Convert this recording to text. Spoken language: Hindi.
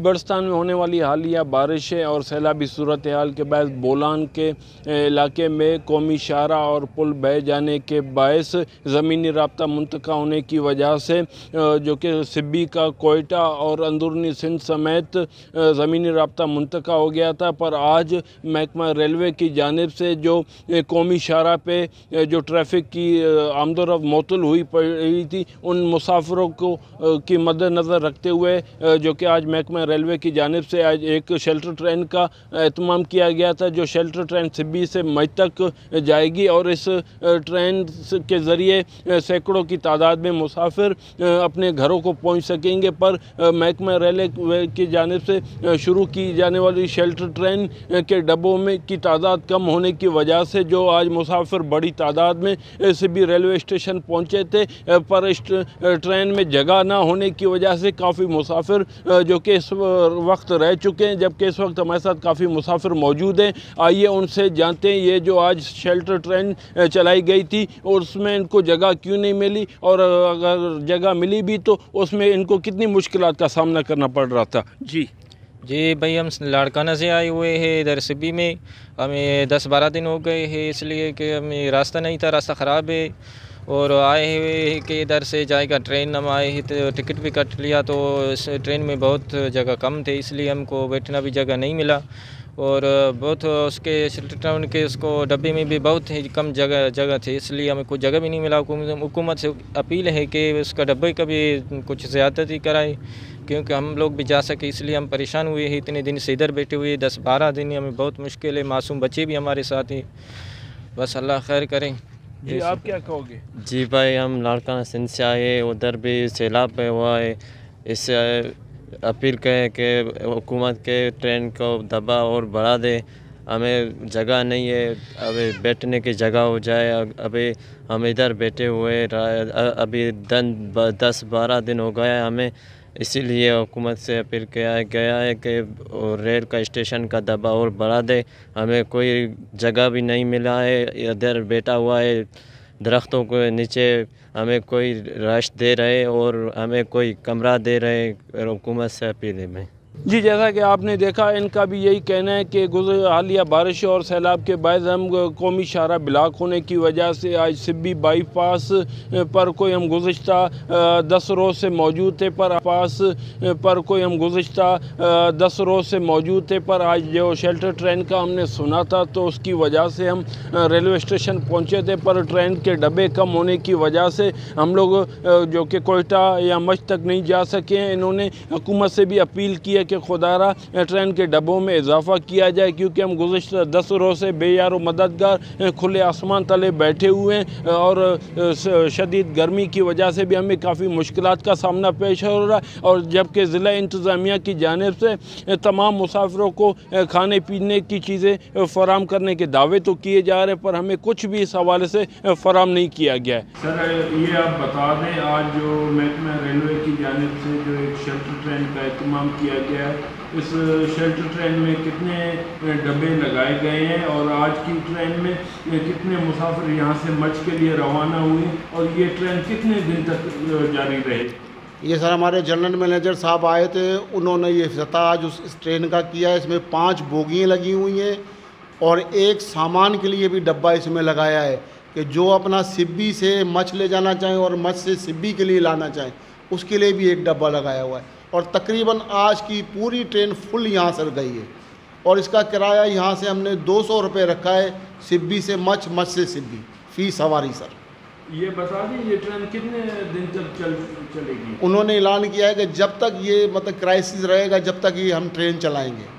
खैबरस्तान में होने वाली हालिया बारिशें और सैलाबी सूरत हाल के बाद बोलान के इलाके में कौमी शाहरा और पुल बह जाने के बायस ज़मीनी राब्ता मुंतका होने की वजह से जो कि सिब्बी का कोयटा और अंदरूनी सिंध समेत ज़मीनी राब्ता मुंतका हो गया था। पर आज महकमा रेलवे की जानिब से जो कौमी शाहरा पे जो ट्रैफिक की आमदोरफ्त मअतूल हुई पड़ी थी, उन मुसाफिरों को की मद्देनज़र रखते हुए जो कि आज महकमा रेलवे की जानिब से आज एक शेल्टर ट्रेन का एहतमाम किया गया था, जो शेल्टर ट्रेन सिब्बी से मई तक जाएगी और इस ट्रेन के ज़रिए सैकड़ों की तादाद में मुसाफिर अपने घरों को पहुंच सकेंगे। पर महकमा रेलवे की जानिब से शुरू की जाने वाली शेल्टर ट्रेन के डब्बों में की तादाद कम होने की वजह से जो आज मुसाफिर बड़ी तादाद में सिब्बी रेलवे स्टेशन पहुंचे थे, पर इस ट्रेन में जगह ना होने की वजह से काफ़ी मुसाफिर जो कि इस वक्त रह चुके हैं, जबकि इस वक्त हमारे साथ काफ़ी मुसाफिर मौजूद हैं। आइए उनसे जानते हैं ये जो आज शेल्टर ट्रेन चलाई गई थी और उसमें इनको जगह क्यों नहीं मिली, और अगर जगह मिली भी तो उसमें इनको कितनी मुश्किलात का सामना करना पड़ रहा था। जी भाई, हम लाड़काना से आए हुए हैं इधर सिब्बी में। हमें 10-12 दिन हो गए हैं, इसलिए कि हमें रास्ता नहीं था, रास्ता ख़राब है। और आए हुए कि इधर से जाएगा ट्रेन, हम आए हैं तो टिकट भी कट लिया, तो इस ट्रेन में बहुत जगह कम थे, इसलिए हमको बैठना भी जगह नहीं मिला। और बहुत उसके ट्रेन के उसको डब्बे में भी बहुत ही कम जगह थी, इसलिए हमें कुछ जगह भी नहीं मिला। हुकूमत से अपील है कि उसका डब्बे का भी कुछ ज़्यादती कराए, क्योंकि हम लोग भी जा सके, इसलिए हम परेशान हुए हैं। इतने दिन से इधर बैठे हुए 10-12 दिन हमें बहुत मुश्किल है, मासूम बच्चे भी हमारे साथ हैं। बस अल्लाह खैर करें। जी, आप क्या कहोगे? जी भाई, हम लाड़काना सिंध से आए, उधर भी सैलाब पे हुआ है। इससे अपील करें कि हुकूमत के ट्रेन को दबा और बढ़ा दे, हमें जगह नहीं है, अभी बैठने की जगह हो जाए। अभी हम इधर बैठे हुए अभी 10-12 दिन हो गया है हमें, इसीलिए हुकूमत से अपील किया गया है कि रेल का स्टेशन का दबा और बढ़ा दे। हमें कोई जगह भी नहीं मिला है, इधर बैठा हुआ है दरख्तों के नीचे, हमें कोई रश दे रहे और हमें कोई कमरा दे रहे। हुकूमत से अपील है मैं। जी, जैसा कि आपने देखा, इनका भी यही कहना है कि हालिया बारिश और सैलाब के बाद हम कौमी शाहरा ब्लॉक होने की वजह से आज सिब्बी बाईपास पर कोई हम गुज़िश्ता 10 रोज़ से मौजूद थे, पर पास पर कोई हम गुज़िश्ता 10 रोज़ से मौजूद थे, पर आज जो शेल्टर ट्रेन का हमने सुना था तो उसकी वजह से हम रेलवे स्टेशन पहुँचे थे, पर ट्रेन के डब्बे कम होने की वजह से हम लोग जो कि कोयटा या मच तक नहीं जा सके हैं। इन्होंने हुकूमत से भी अपील की है कि खुदारा ट्रेन के डब्बों में इजाफ़ा किया जाए, क्योंकि हम गुज़िश्ता 10 रोज़ से बेयारो मददगार खुले आसमान तले बैठे हुए हैं और शदीद गर्मी की वजह से भी हमें काफ़ी मुश्किलात का सामना पेश हो रहा है। और जबकि ज़िला इंतज़ामिया की जानिब से तमाम मुसाफिरों को खाने पीने की चीज़ें फ़राम करने के दावे तो किए जा रहे हैं, पर हमें कुछ भी इस हवाले से फ़राम नहीं किया गया है। सर, ये आप बता दें, आज जो महकमा रेलवे की जानिब से जो एक शेल्टर ट्रेन का एहतमाम किया गया है, इस शेल्टर ट्रेन में कितने डब्बे लगाए गए हैं और आज की ट्रेन में कितने मुसाफिर यहाँ से मच के लिए रवाना हुए और ये ट्रेन कितने दिन तक जारी रहे? ये सर हमारे जनरल मैनेजर साहब आए थे, उन्होंने ये इफ्तिताह आज उस ट्रेन का किया है। इसमें 5 बोगियाँ लगी हुई हैं और एक सामान के लिए भी डब्बा इसमें लगाया है कि जो अपना सिब्बी से मच ले जाना चाहें और मच से सिब्बी के लिए लाना चाहें, उसके लिए भी एक डब्बा लगाया हुआ है। और तकरीबन आज की पूरी ट्रेन फुल यहाँ से गई है और इसका किराया यहाँ से हमने 200 रुपये रखा है, सिब्बी से मच, मच से सिब्बी, फ़ी सवारी सर। ये बता दें, ये ट्रेन कितने दिन तक चलेगी? उन्होंने ऐलान किया है कि जब तक ये मतलब क्राइसिस रहेगा, जब तक ये हम ट्रेन चलाएंगे।